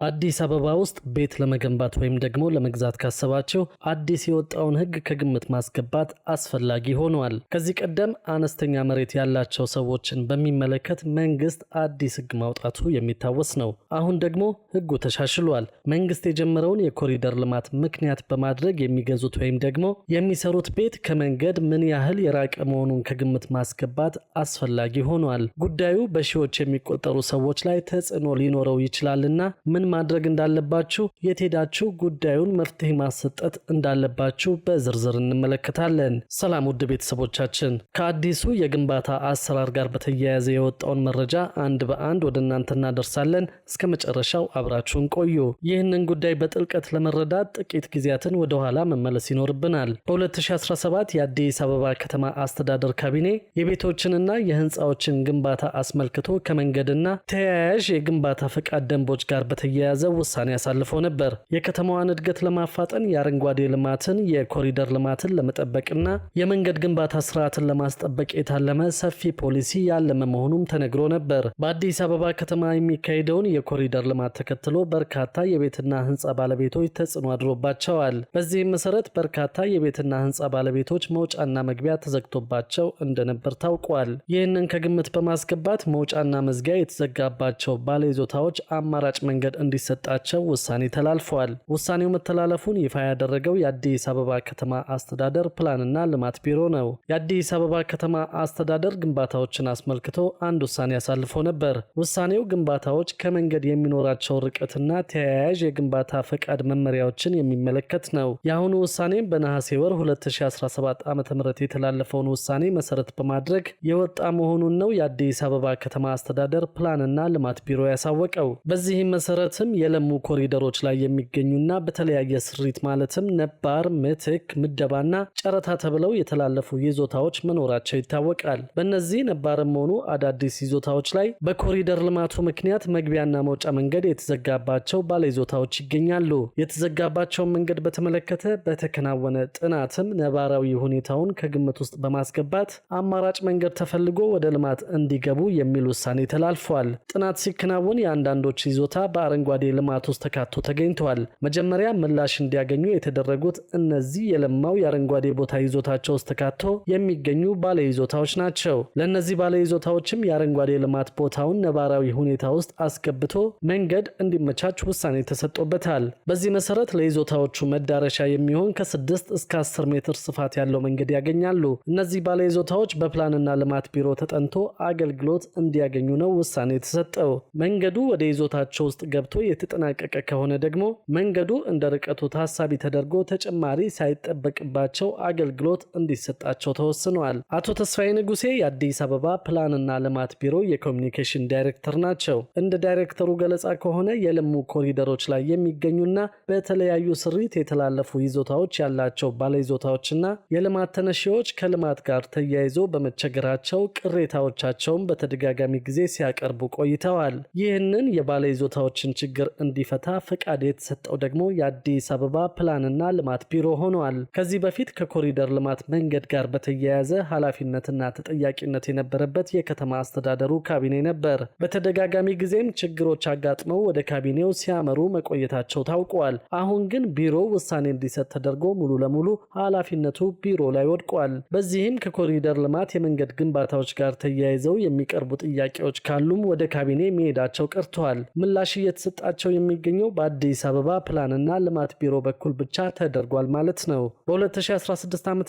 አዲስ አበባ ውስጥ ቤት ለመገንባት ወይም ደግሞ ለመግዛት ካሰባችሁ አዲስ የወጣውን ሕግ ከግምት ማስገባት አስፈላጊ ሆኗል። ከዚህ ቀደም አነስተኛ መሬት ያላቸው ሰዎችን በሚመለከት መንግስት አዲስ ሕግ ማውጣቱ የሚታወስ ነው። አሁን ደግሞ ሕጉ ተሻሽሏል። መንግስት የጀመረውን የኮሪደር ልማት ምክንያት በማድረግ የሚገዙት ወይም ደግሞ የሚሰሩት ቤት ከመንገድ ምን ያህል የራቀ መሆኑን ከግምት ማስገባት አስፈላጊ ሆኗል። ጉዳዩ በሺዎች የሚቆጠሩ ሰዎች ላይ ተጽዕኖ ሊኖረው ይችላልና ምን ማድረግ እንዳለባችሁ የት ሄዳችሁ ጉዳዩን መፍትሄ ማሰጠት እንዳለባችሁ በዝርዝር እንመለከታለን። ሰላም ውድ ቤተሰቦቻችን፣ ከአዲሱ የግንባታ አሰራር ጋር በተያያዘ የወጣውን መረጃ አንድ በአንድ ወደ እናንተ እናደርሳለን። እስከ መጨረሻው አብራችሁን ቆዩ። ይህንን ጉዳይ በጥልቀት ለመረዳት ጥቂት ጊዜያትን ወደ ኋላ መመለስ ይኖርብናል። በ2017 የአዲስ አበባ ከተማ አስተዳደር ካቢኔ የቤቶችንና የህንፃዎችን ግንባታ አስመልክቶ ከመንገድና ተያያዥ የግንባታ ፈቃድ ደንቦች ጋር በተያያዘ ውሳኔ አሳልፎ ነበር። የከተማዋን እድገት ለማፋጠን የአረንጓዴ ልማትን፣ የኮሪደር ልማትን ለመጠበቅና የመንገድ ግንባታ ስርዓትን ለማስጠበቅ የታለመ ሰፊ ፖሊሲ ያለመ መሆኑም ተነግሮ ነበር። በአዲስ አበባ ከተማ የሚካሄደውን የኮሪደር ልማት ተከትሎ በርካታ የቤትና ህንፃ ባለቤቶች ተጽዕኖ አድሮባቸዋል። በዚህም መሰረት በርካታ የቤትና ህንፃ ባለቤቶች መውጫና መግቢያ ተዘግቶባቸው እንደነበር ታውቋል። ይህንን ከግምት በማስገባት መውጫና መዝጊያ የተዘጋባቸው ባለይዞታዎች አማራጭ መንገድ እንዲሰጣቸው ውሳኔ ተላልፏል። ውሳኔው መተላለፉን ይፋ ያደረገው የአዲስ አበባ ከተማ አስተዳደር ፕላንና ልማት ቢሮ ነው። የአዲስ አበባ ከተማ አስተዳደር ግንባታዎችን አስመልክቶ አንድ ውሳኔ አሳልፎ ነበር። ውሳኔው ግንባታዎች ከመንገድ የሚኖራቸው ርቀትና ተያያዥ የግንባታ ፈቃድ መመሪያዎችን የሚመለከት ነው። የአሁኑ ውሳኔም በነሐሴ ወር 2017 ዓ.ም የተላለፈውን ውሳኔ መሰረት በማድረግ የወጣ መሆኑን ነው የአዲስ አበባ ከተማ አስተዳደር ፕላንና ልማት ቢሮ ያሳወቀው። በዚህም መሰረትም የለሙ ኮሪደሮች ላይ የሚገኙና በተለያየ ስሪት ማለትም ነባር፣ ምትክ፣ ምደባና ጨረታ ተብለው የተላለፉ ይዞታዎች መኖራቸው ይታወቃል። በእነዚህ ነባርም ሆኑ አዳዲስ ይዞታዎች ላይ በኮሪደር ልማቱ ምክንያት መግቢያና መውጫ መንገድ የተዘጋባቸው ባለይዞታዎች ይገኛሉ። የተዘጋባቸውን መንገድ በተመለከተ በተከናወነ ጥናትም ነባራዊ ሁኔታውን ከግምት ውስጥ በማስገባት አማራጭ መንገድ ተፈልጎ ወደ ልማት እንዲገቡ የሚል ውሳኔ ተላልፏል። ጥናት ሲከናወን የአንዳንዶች ይዞታ በአረንጓዴ ልማት ውስጥ ተካቶ ተገኝተዋል። መጀመሪያ ምላሽ እንዲያገኙ የተደረጉት እነዚህ የለማው የአረንጓዴ ቦታ ይዞታቸው ውስጥ ተካቶ የሚገኙ ባለይዞታዎች ናቸው። ለእነዚህ ባለይዞታዎችም የአረንጓዴ ልማት ቦታውን ነባራዊ ሁኔታ ውስጥ አስገብቶ መንገድ እንዲመቻች ውሳኔ ተሰጥቶበታል። በዚህ መሰረት ለይዞታዎቹ መዳረሻ የሚሆን ከ6 እስከ 10 ሜትር ስፋት ያለው መንገድ ያገኛሉ። እነዚህ ባለይዞታዎች በፕላንና ልማት ቢሮ ተጠንቶ አገልግሎት እንዲያገኙ ነው ውሳኔ የተሰጠው። መንገዱ ወደ ይዞታቸው ውስጥ ገብቶ የተጠናቀቀ ከሆነ ደግሞ መንገዱ እንደ ርቀቱ ታሳቢ ተደርጎ ተጨማሪ ሳይጠበቅባቸው አገልግሎት እንዲሰጣቸው ተወስኗል። አቶ ተስፋዬ ንጉሴ የአዲስ አበባ ፕላንና ልማት ቢሮ የኮሚኒኬሽን ዳይሬክተር ናቸው። እንደ ዳይሬክተሩ ገለጻ ከሆነ የለሙ ኮሪደሮች ላይ የሚገኙና በተለያዩ ስሪት የተላለፉ ይዞታዎች ያላቸው ባለይዞታዎችና የልማት ተነሺዎች ከልማት ጋር ተያይዞ በመቸገራቸው ቅሬታዎቻቸውን በተደጋጋሚ ጊዜ ሲያቀርቡ ቆይተዋል። ይህንን የባለይዞታዎችን ችግር እንዲፈታ ፈቃድ የተሰጠው ደግሞ የአዲስ አበባ ፕላንና ልማት ቢሮ ሆኗል። ከዚህ በፊት ከኮሪደር ልማት መንገድ ጋር በተያያዘ ኃላፊነትና ተጠያቂነት የነበረበት የከተማ አስተዳደሩ ካቢኔ ነበር። በተደጋጋሚ ጊዜም ችግሮች አጋጥመው ወደ ካቢኔው ሲያመሩ መቆየታቸው ታውቋል። አሁን ግን ቢሮ ውሳኔ እንዲሰጥ ተደርጎ ሙሉ ለሙሉ ኃላፊነቱ ቢሮ ላይ ወድቋል። በዚህም ከኮሪደር ልማት የመንገድ ግንባታዎች ጋር ተያይዘው የሚቀርቡ ጥያቄዎች ካሉም ወደ ካቢኔ መሄዳቸው ቀርተዋል። ምላሽ እየተሰጣቸው የሚገኘው በአዲስ አበባ ፕላንና ልማት ቢሮ በኩል ብቻ ተደርጓል ማለት ነው። በ2016 ዓ.ም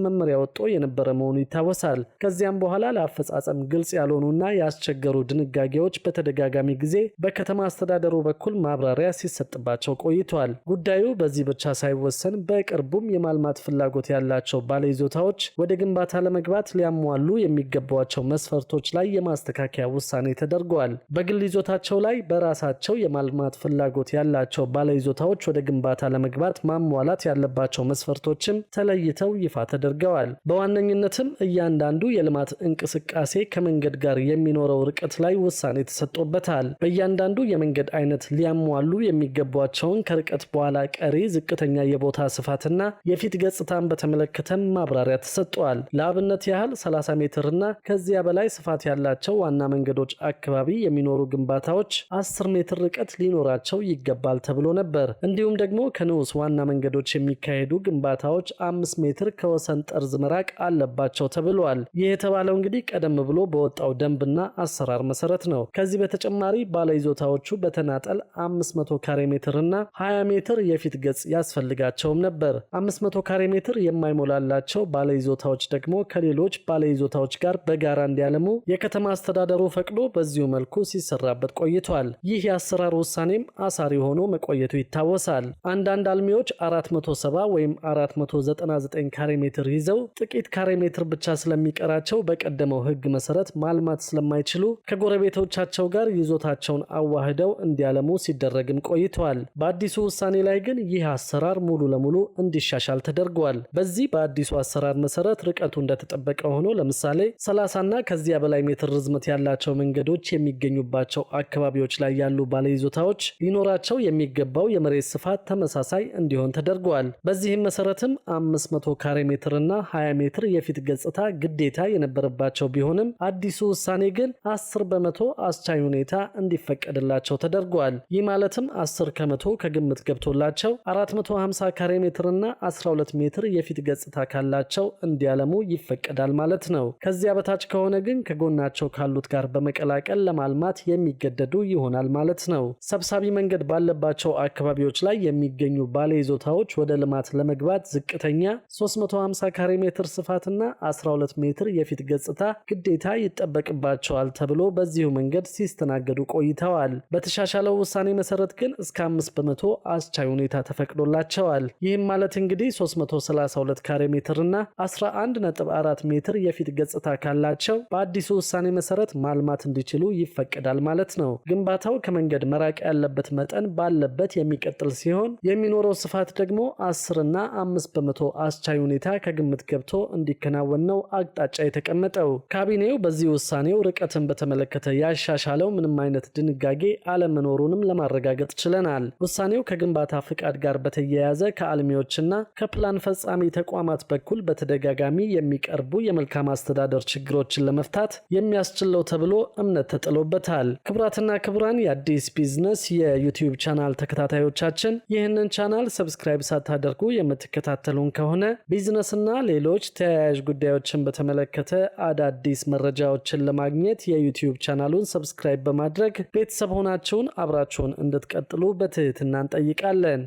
መመሪያ ወጥቶ የነበረ መሆኑ ይታወሳል። ከዚያም በኋላ ለአፈጻጸም ግልጽ ያልሆኑና ያስቸገሩ ድንጋጌዎች በተደጋጋሚ ጊዜ በከተማ አስተዳደሩ በኩል ማብራሪያ ሲሰጥባቸው ቆይቷል። ጉዳዩ በዚህ ብቻ ሳይወሰን በቅርቡም የማልማት ፍላጎት ያላቸው ባለይዞታዎች ወደ ግንባታ ለመግባት ሊያሟሉ የሚገባቸው መስፈርቶች ላይ የማስተካከያ ውሳኔ ተደርጓል። በግል ይዞታቸው ላይ በራሳቸው የማልማት ፍላጎት ያላቸው ባለይዞታዎች ወደ ግንባታ ለመግባት ማሟላት ያለባቸው መስፈርቶችም ተለይተው ይፋ ተደርገዋል። በዋነኝነትም እያንዳንዱ የልማት እንቅስቃሴ ከመንገድ ጋር የሚኖረው ርቀት ላይ ውሳኔ ተሰጥቶበታል። በእያንዳንዱ የመንገድ አይነት ሊያሟሉ የሚገባቸውን ከርቀት በኋላ ቀሪ ዝቅተኛ የቦታ ስፋትና የፊት ገጽታን በተመለከተም ማብራሪያ ተሰጥቷል። ለአብነት ያህል 30 ሜትርና ከዚያ በላይ ስፋት ያላቸው ዋና መንገዶች አካባቢ የሚኖሩ ግንባታዎች 10 ሜትር ርቀት ርቀት ሊኖራቸው ይገባል ተብሎ ነበር። እንዲሁም ደግሞ ከንዑስ ዋና መንገዶች የሚካሄዱ ግንባታዎች 5 ሜትር ከወሰን ጠርዝ መራቅ አለባቸው ተብሏል። ይህ የተባለው እንግዲህ ቀደም ብሎ በወጣው ደንብና አሰራር መሰረት ነው። ከዚህ በተጨማሪ ባለይዞታዎቹ በተናጠል 500 ካሬ ሜትር እና 20 ሜትር የፊት ገጽ ያስፈልጋቸውም ነበር። 500 ካሬ ሜትር የማይሞላላቸው ባለይዞታዎች ደግሞ ከሌሎች ባለይዞታዎች ጋር በጋራ እንዲያለሙ የከተማ አስተዳደሩ ፈቅዶ በዚሁ መልኩ ሲሰራበት ቆይቷል። ይህ የአሰራር ውሳኔም አሳሪ ሆኖ መቆየቱ ይታወሳል። አንዳንድ አልሚዎች 470 ወይም 499 ካሬ ሜትር ይዘው ጥቂት ካሬ ሜትር ብቻ ስለሚቀራቸው በቀደመው ሕግ መሰረት ማልማት ስለማይችሉ ከጎረቤቶቻቸው ጋር ይዞታቸውን አዋህደው እንዲያለሙ ሲደረግም ቆይቷል። በአዲሱ ውሳኔ ላይ ግን ይህ አሰራር ሙሉ ለሙሉ እንዲሻሻል ተደርጓል። በዚህ በአዲሱ አሰራር መሰረት ርቀቱ እንደተጠበቀ ሆኖ ለምሳሌ 30 እና ከዚያ በላይ ሜትር ርዝመት ያላቸው መንገዶች የሚገኙባቸው አካባቢዎች ላይ ያሉ ባለይዞታዎች ሊኖራቸው የሚገባው የመሬት ስፋት ተመሳሳይ እንዲሆን ተደርጓል። በዚህም መሰረትም 500 ካሬ ሜትር እና 20 ሜትር የፊት ገጽታ ግዴታ የነበረባቸው ቢሆንም አዲሱ ውሳኔ ግን 10 በመቶ አስቻይ ሁኔታ እንዲፈቀድላቸው ተደርጓል። ይህ ማለትም 10 ከመቶ ከግምት ገብቶላቸው 450 ካሬ ሜትር እና 12 ሜትር የፊት ገጽታ ካላቸው እንዲያለሙ ይፈቀዳል ማለት ነው። ከዚያ በታች ከሆነ ግን ከጎናቸው ካሉት ጋር በመቀላቀል ለማልማት የሚገደዱ ይሆናል ማለት ነው። ሰብሳቢ መንገድ ባለባቸው አካባቢዎች ላይ የሚገኙ ባለይዞታዎች ወደ ልማት ለመግባት ዝቅተኛ 350 ካሬ ሜትር ስፋትና 12 ሜትር የፊት ገጽታ ግዴታ ይጠበቅባቸዋል ተብሎ በዚሁ መንገድ ሲስተናገዱ ቆይተዋል። በተሻሻለው ውሳኔ መሰረት ግን እስከ 5 በመቶ አስቻይ ሁኔታ ተፈቅዶላቸዋል። ይህም ማለት እንግዲህ 332 ካሬ ሜትር እና 11.4 ሜትር የፊት ገጽታ ካላቸው በአዲሱ ውሳኔ መሰረት ማልማት እንዲችሉ ይፈቀዳል ማለት ነው። ግንባታው ከመንገድ መራቅ ያለበት መጠን ባለበት የሚቀጥል ሲሆን የሚኖረው ስፋት ደግሞ 10 እና 5 በመቶ አስቻይ ሁኔታ ከግምት ገብቶ እንዲከናወን ነው አቅጣጫ የተቀመጠው። ካቢኔው በዚህ ውሳኔው ርቀትን በተመለከተ ያሻሻለው ምንም አይነት ድንጋጌ አለመኖሩንም ለማረጋገጥ ችለናል። ውሳኔው ከግንባታ ፍቃድ ጋር በተያያዘ ከአልሚዎችና ከፕላን ፈጻሚ ተቋማት በኩል በተደጋጋሚ የሚቀርቡ የመልካም አስተዳደር ችግሮችን ለመፍታት የሚያስችለው ተብሎ እምነት ተጥሎበታል። ክቡራትና ክቡራን የአዲስ ቢዝነስ የዩቲዩብ ቻናል ተከታታዮቻችን ይህንን ቻናል ሰብስክራይብ ሳታደርጉ የምትከታተሉን ከሆነ ቢዝነስና ሌሎች ተያያዥ ጉዳዮችን በተመለከተ አዳዲስ መረጃዎችን ለማግኘት የዩቲዩብ ቻናሉን ሰብስክራይብ በማድረግ ቤተሰብ ሆናችሁን አብራችሁን እንድትቀጥሉ በትህትና እንጠይቃለን።